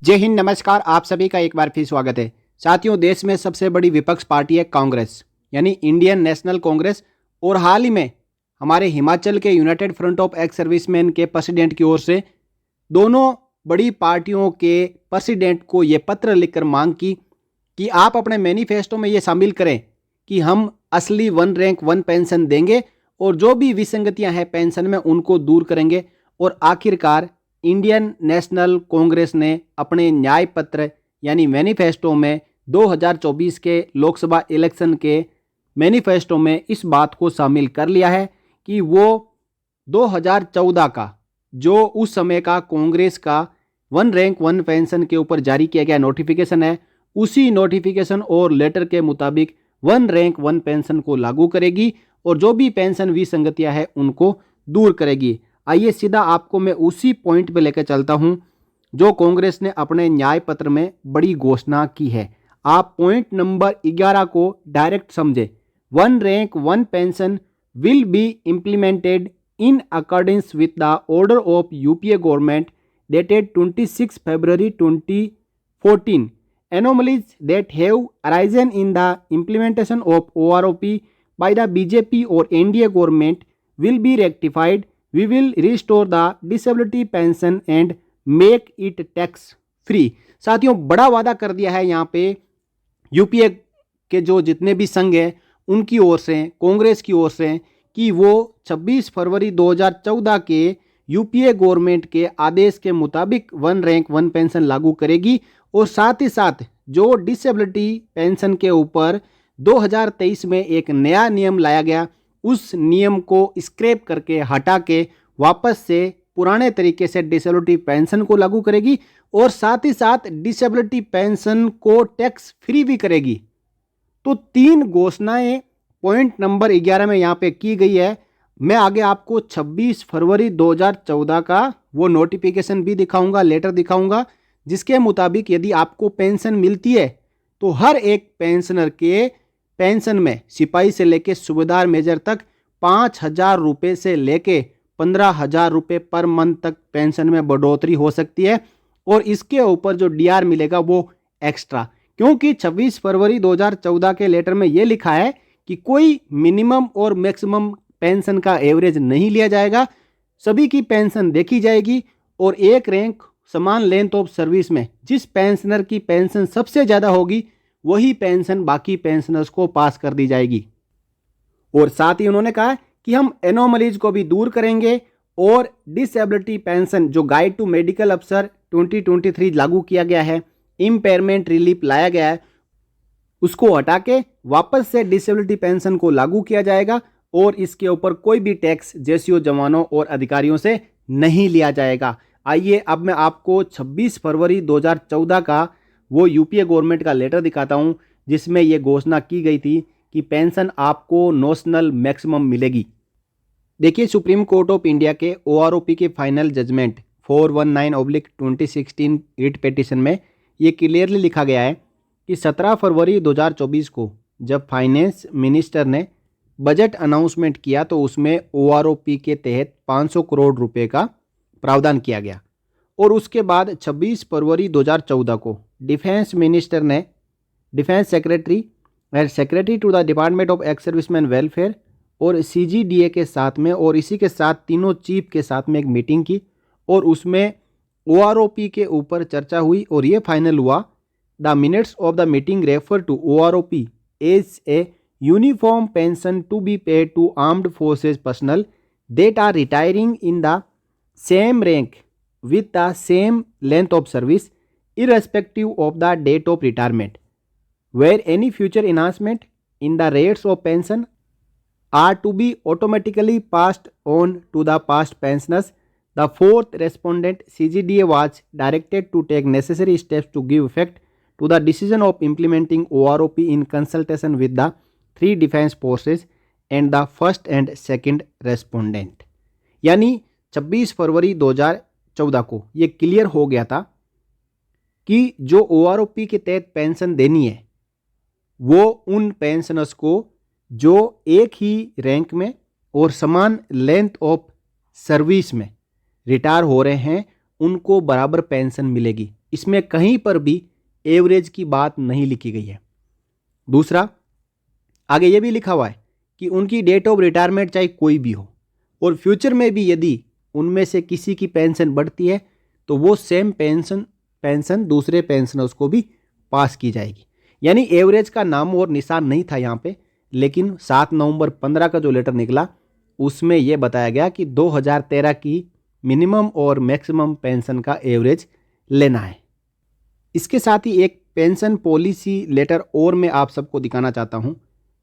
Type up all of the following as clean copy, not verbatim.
जय हिंद, नमस्कार। आप सभी का एक बार फिर स्वागत है। साथियों, देश में सबसे बड़ी विपक्ष पार्टी है कांग्रेस, यानी इंडियन नेशनल कांग्रेस। और हाल ही में हमारे हिमाचल के United front of ex serviceman के प्रेसिडेंट की ओर से दोनों बड़ी पार्टियों के प्रेसिडेंट को ये पत्र लिखकर मांग की कि आप अपने मैनिफेस्टो में ये शामिल करें कि हम असली वन रैंक वन पेंशन देंगे और जो भी विसंगतियां हैं पेंशन में उनको दूर करेंगे। और आखिरकार इंडियन नेशनल कांग्रेस ने अपने न्याय पत्र यानी मैनिफेस्टो में 2024 के लोकसभा इलेक्शन के मैनिफेस्टो में इस बात को शामिल कर लिया है कि वो 2014 का जो उस समय का कांग्रेस का वन रैंक वन पेंशन के ऊपर जारी किया गया नोटिफिकेशन है, उसी नोटिफिकेशन और लेटर के मुताबिक वन रैंक वन पेंशन को लागू करेगी और जो भी पेंशन विसंगतियां हैं उनको दूर करेगी। आइए सीधा आपको मैं उसी पॉइंट पे लेकर चलता हूं जो कांग्रेस ने अपने न्याय पत्र में बड़ी घोषणा की है। आप पॉइंट नंबर 11 को डायरेक्ट समझे। One rank one pension will be implemented in accordance with the order of UPA government dated 26 February 2014. Anomalies that have arisen in the implementation of OROP by the BJP or NDA government will be rectified. We will restore the disability pension and make it tax free. साथियों, बड़ा वादा कर दिया है यहाँ पे UPA के जो जितने भी संघ हैं उनकी ओर से, कांग्रेस की ओर से, कि वो 26 फरवरी 2014 के यूपीए गवर्नमेंट के आदेश के मुताबिक वन रैंक वन पेंशन लागू करेगी और साथ ही साथ जो डिसेबिलिटी पेंशन के ऊपर 2023 में एक नया नियम लाया गया उस नियम को स्क्रैप करके हटा के वापस से पुराने तरीके से डिसेबिलिटी पेंशन को लागू करेगी और साथ ही साथ डिसेबिलिटी पेंशन को टैक्स फ्री भी करेगी। तो तीन घोषणाएं पॉइंट नंबर 11 में यहाँ पे की गई है। मैं आगे आपको 26 फरवरी 2014 का वो नोटिफिकेशन भी दिखाऊंगा, लेटर दिखाऊंगा, जिसके मुताबिक यदि आपको पेंशन मिलती है तो हर एक पेंशनर के पेंशन में सिपाही से लेके सूबेदार मेजर तक 5,000 रुपये से लेके 15,000 रुपये पर मंथ तक पेंशन में बढ़ोतरी हो सकती है। और इसके ऊपर जो डीआर मिलेगा वो एक्स्ट्रा, क्योंकि 26 फरवरी 2014 के लेटर में ये लिखा है कि कोई मिनिमम और मैक्सिमम पेंशन का एवरेज नहीं लिया जाएगा, सभी की पेंशन देखी जाएगी और एक रैंक समान लेंथ ऑफ सर्विस में जिस पेंशनर की पेंशन सबसे ज़्यादा होगी वही पेंशन बाकी पेंशनर्स को पास कर दी जाएगी। और साथ ही उन्होंने कहा कि हम एनोमलीज को भी दूर करेंगे और डिसेबिलिटी पेंशन जो गाइड टू मेडिकल अफसर 2023 लागू किया गया है, इम्पेयरमेंट रिलीफ लाया गया है, उसको हटा के वापस से डिसेबिलिटी पेंशन को लागू किया जाएगा और इसके ऊपर कोई भी टैक्स जेसीओ जवानों और अधिकारियों से नहीं लिया जाएगा। आइए अब मैं आपको 26 फरवरी 2014 का वो यूपीए गवर्नमेंट का लेटर दिखाता हूं जिसमें ये घोषणा की गई थी कि पेंशन आपको नॉशनल मैक्सिमम मिलेगी। देखिए, सुप्रीम कोर्ट ऑफ इंडिया के ओआरओपी के फाइनल जजमेंट 419/2016 रिट पिटीशन में ये क्लियरली लिखा गया है कि 17 फरवरी 2024 को जब फाइनेंस मिनिस्टर ने बजट अनाउंसमेंट किया तो उसमें ओआरओपी के तहत 500 करोड़ रुपए का प्रावधान किया गया। और उसके बाद 26 फरवरी 2014 को डिफेंस मिनिस्टर ने defence secretary to the department of ex serviceman welfare और सीजीडीए के साथ में और इसी के साथ तीनों चीफ के साथ में एक मीटिंग की और उसमें ओआरओपी के ऊपर चर्चा हुई और ये फाइनल हुआ। The minutes of the meeting refer to OROP as a uniform pension to be paid to armed forces personnel that are retiring in the same rank with the same length of service irrespective of the date of retirement, where any future enhancement in the rates of pension are to be automatically passed on to the past pensioners. The fourth respondent CGDA was directed to take necessary steps to give effect to the decision of implementing OROP in consultation with the three defense forces and the first and second respondent. यानी 26 फरवरी 2014 को ये clear हो गया था कि जो OROP के तहत पेंशन देनी है वो उन पेंशनर्स को जो एक ही रैंक में और समान लेंथ ऑफ सर्विस में रिटायर हो रहे हैं उनको बराबर पेंशन मिलेगी। इसमें कहीं पर भी एवरेज की बात नहीं लिखी गई है। दूसरा, आगे ये भी लिखा हुआ है कि उनकी डेट ऑफ रिटायरमेंट चाहे कोई भी हो और फ्यूचर में भी यदि उनमें से किसी की पेंशन बढ़ती है तो वो सेम पेंशन दूसरे पेंशनर्स को भी पास की जाएगी। यानी एवरेज का नाम और निशान नहीं था यहाँ पे, लेकिन 7 नवंबर 15 का जो लेटर निकला उसमें यह बताया गया कि 2013 की मिनिमम और मैक्सिमम पेंशन का एवरेज लेना है। इसके साथ ही एक पेंशन पॉलिसी लेटर और मैं आप सबको दिखाना चाहता हूँ।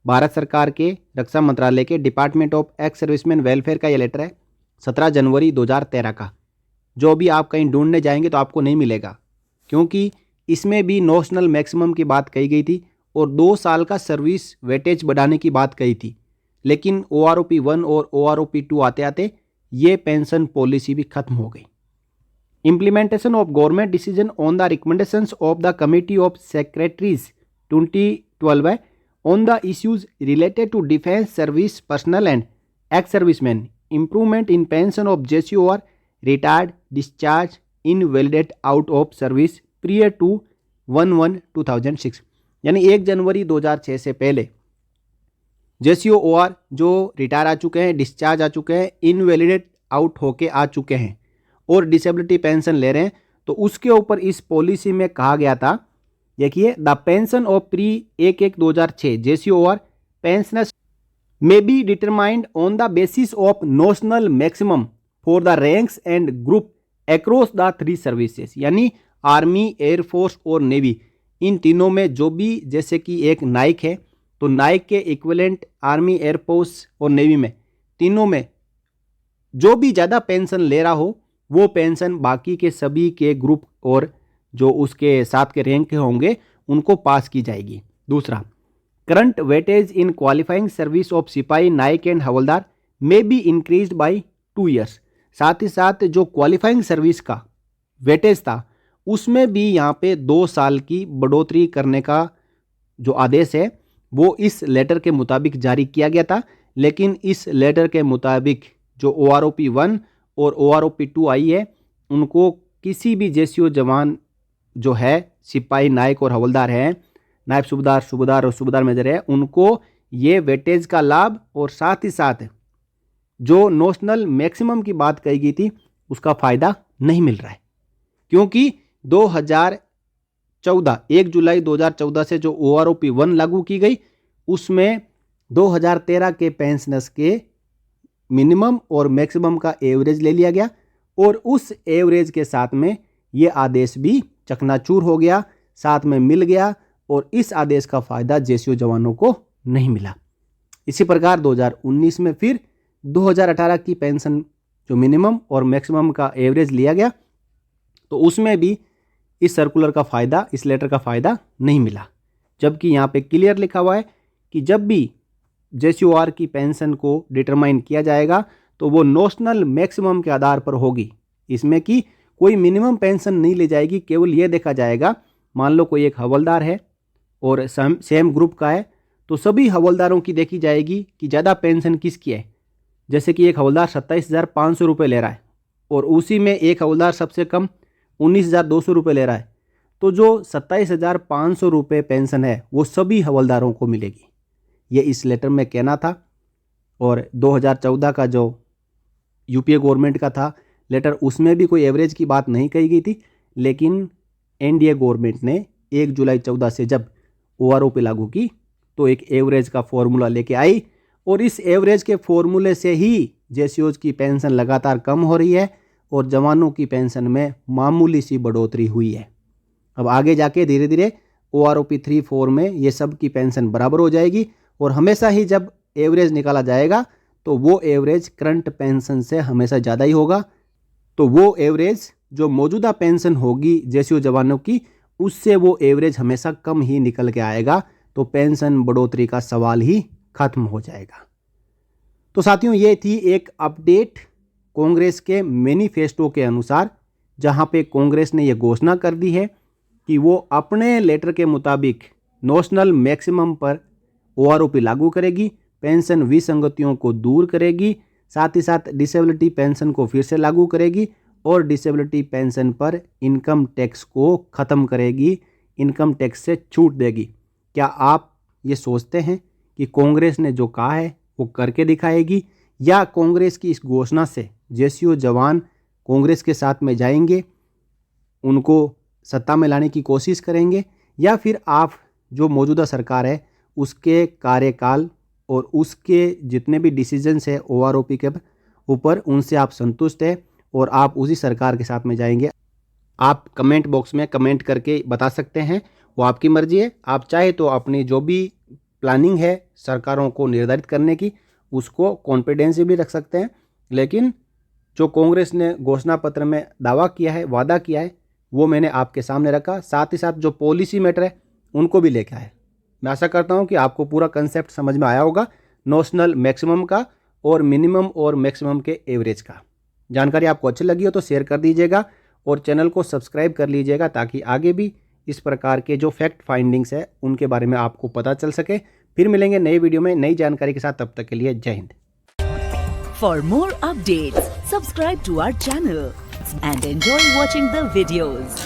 भारत सरकार के रक्षा मंत्रालय के department of ex serviceman welfare का ये लेटर है 17 जनवरी 2013 का, जो भी आप कहीं ढूंढने जाएंगे तो आपको नहीं मिलेगा, क्योंकि इसमें भी नॉशनल मैक्सिमम की बात कही गई थी और 2 साल का सर्विस वेटेज बढ़ाने की बात कही थी। लेकिन OROP 1 और OROP 2 आते आते ये पेंशन पॉलिसी भी खत्म हो गई। Implementation of government decision on the recommendations of the Committee of Secretaries 2012 है on the issues related to defense service personnel and ex-servicemen, improvement in pension of JCOR, retired, discharged, invalidate out of service prior to 1/1/2006। यानी 1 जनवरी 2006 से पहले JCOR जो retire आ चुके हैं, discharge आ चुके हैं, invalidate out होके आ चुके हैं और डिसेबिलिटी पेंशन ले रहे हैं, तो उसके ऊपर इस पॉलिसी में कहा गया था, देखिए, the pension of pre 1/1/2006 JCOR pensioners may be determined on the basis of notional maximum for the ranks and group across the 3 services. यानी आर्मी, एयरफोर्स और नेवी, इन तीनों में जो भी, जैसे कि एक नाइक है तो नाइक के इक्विवेलेंट आर्मी, एयरफोर्स और नेवी में, तीनों में जो भी ज़्यादा पेंशन ले रहा हो वो पेंशन बाकी के सभी के ग्रुप और जो उसके साथ के रैंक के होंगे उनको पास की जाएगी। दूसरा, current weightage in qualifying service of sipahi, naik and havildar may be increased by 2 years. साथ ही साथ जो क्वालिफाइंग सर्विस का वेटेज था उसमें भी यहाँ पे 2 साल की बढ़ोतरी करने का जो आदेश है वो इस लेटर के मुताबिक जारी किया गया था। लेकिन इस लेटर के मुताबिक जो OROP 1 और OROP 2 आई है उनको किसी भी JCO जवान जो है, सिपाही, नायक और हवलदार हैं, नायब सूबेदार, सूबेदार और सूबेदार मेजर है, उनको ये वेटेज का लाभ और साथ ही साथ जो नॉशनल मैक्सिमम की बात कही गई थी उसका फ़ायदा नहीं मिल रहा है, क्योंकि 1 जुलाई 2014 से जो OROP 1 लागू की गई उसमें 2013 के पेंशनर्स के मिनिमम और मैक्सिमम का एवरेज ले लिया गया और उस एवरेज के साथ में ये आदेश भी चकनाचूर हो गया, साथ में मिल गया और इस आदेश का फ़ायदा JCO जवानों को नहीं मिला। इसी प्रकार 2019 में फिर 2018 की पेंशन जो मिनिमम और मैक्सिमम का एवरेज लिया गया तो उसमें भी इस सर्कुलर का फ़ायदा, इस लेटर का फ़ायदा नहीं मिला। जबकि यहाँ पे क्लियर लिखा हुआ है कि जब भी JCOR की पेंशन को डिटरमाइन किया जाएगा तो वो नॉशनल मैक्सिमम के आधार पर होगी। इसमें कि कोई मिनिमम पेंशन नहीं ली जाएगी, केवल ये देखा जाएगा, मान लो कोई एक हवलदार है और सेम ग्रुप का है तो सभी हवलदारों की देखी जाएगी कि ज़्यादा पेंशन किसकी है। जैसे कि एक हवलदार 27,500 रुपये ले रहा है और उसी में एक हवलदार सबसे कम 19,200 रुपये ले रहा है, तो जो 27,500 रुपये पेंशन है वो सभी हवलदारों को मिलेगी। ये इस लेटर में कहना था। और 2014 का जो UPA गवर्नमेंट का था लेटर, उसमें भी कोई एवरेज की बात नहीं कही गई थी, लेकिन NDA गवर्नमेंट ने 1 जुलाई 14 से जब OROP लागू की तो एक एवरेज का फॉर्मूला लेके आई और इस एवरेज के फॉर्मूले से ही JCOs की पेंशन लगातार कम हो रही है और जवानों की पेंशन में मामूली सी बढ़ोतरी हुई है। अब आगे जाके धीरे धीरे OROP 3-4 में ये सब की पेंशन बराबर हो जाएगी और हमेशा ही जब एवरेज निकाला जाएगा तो वो एवरेज करंट पेंशन से हमेशा ज़्यादा ही होगा। तो वो एवरेज जो मौजूदा पेंशन होगी JCO जवानों की, उससे वो एवरेज हमेशा कम ही निकल के आएगा, तो पेंशन बढ़ोतरी का सवाल ही खत्म हो जाएगा। तो साथियों, ये थी एक अपडेट कांग्रेस के मैनिफेस्टो के अनुसार, जहां पे कांग्रेस ने ये घोषणा कर दी है कि वो अपने लेटर के मुताबिक नॉशनल मैक्सिमम पर OROP लागू करेगी, पेंशन विसंगतियों को दूर करेगी, साथ ही साथ डिसेबिलिटी पेंशन को फिर से लागू करेगी और डिसेबिलिटी पेंशन पर इनकम टैक्स को ख़त्म करेगी, इनकम टैक्स से छूट देगी। क्या आप ये सोचते हैं कि कांग्रेस ने जो कहा है वो करके दिखाएगी, या कांग्रेस की इस घोषणा से जेसीओ जवान कांग्रेस के साथ में जाएंगे, उनको सत्ता में लाने की कोशिश करेंगे, या फिर आप जो मौजूदा सरकार है उसके कार्यकाल और उसके जितने भी डिसीजंस है ओआरओपी के ऊपर उनसे आप संतुष्ट हैं और आप उसी सरकार के साथ में जाएंगे? आप कमेंट बॉक्स में कमेंट करके बता सकते हैं, वो आपकी मर्जी है। आप चाहे तो अपनी जो भी प्लानिंग है सरकारों को निर्धारित करने की उसको कॉन्फिडेंस भी रख सकते हैं, लेकिन जो कांग्रेस ने घोषणा पत्र में दावा किया है, वादा किया है, वो मैंने आपके सामने रखा। साथ ही साथ जो पॉलिसी मैटर है उनको भी लेके आए। मैं आशा करता हूँ कि आपको पूरा कंसेप्ट समझ में आया होगा, नोशनल मैक्सिमम का और मिनिमम और मैक्सिमम के एवरेज का। जानकारी आपको अच्छी लगी हो तो शेयर कर दीजिएगा और चैनल को सब्सक्राइब कर लीजिएगा, ताकि आगे भी इस प्रकार के जो फैक्ट फाइंडिंग्स है उनके बारे में आपको पता चल सके। फिर मिलेंगे नई वीडियो में नई जानकारी के साथ, तब तक के लिए जय Hind. For more updates, subscribe to our channel and enjoy watching the videos.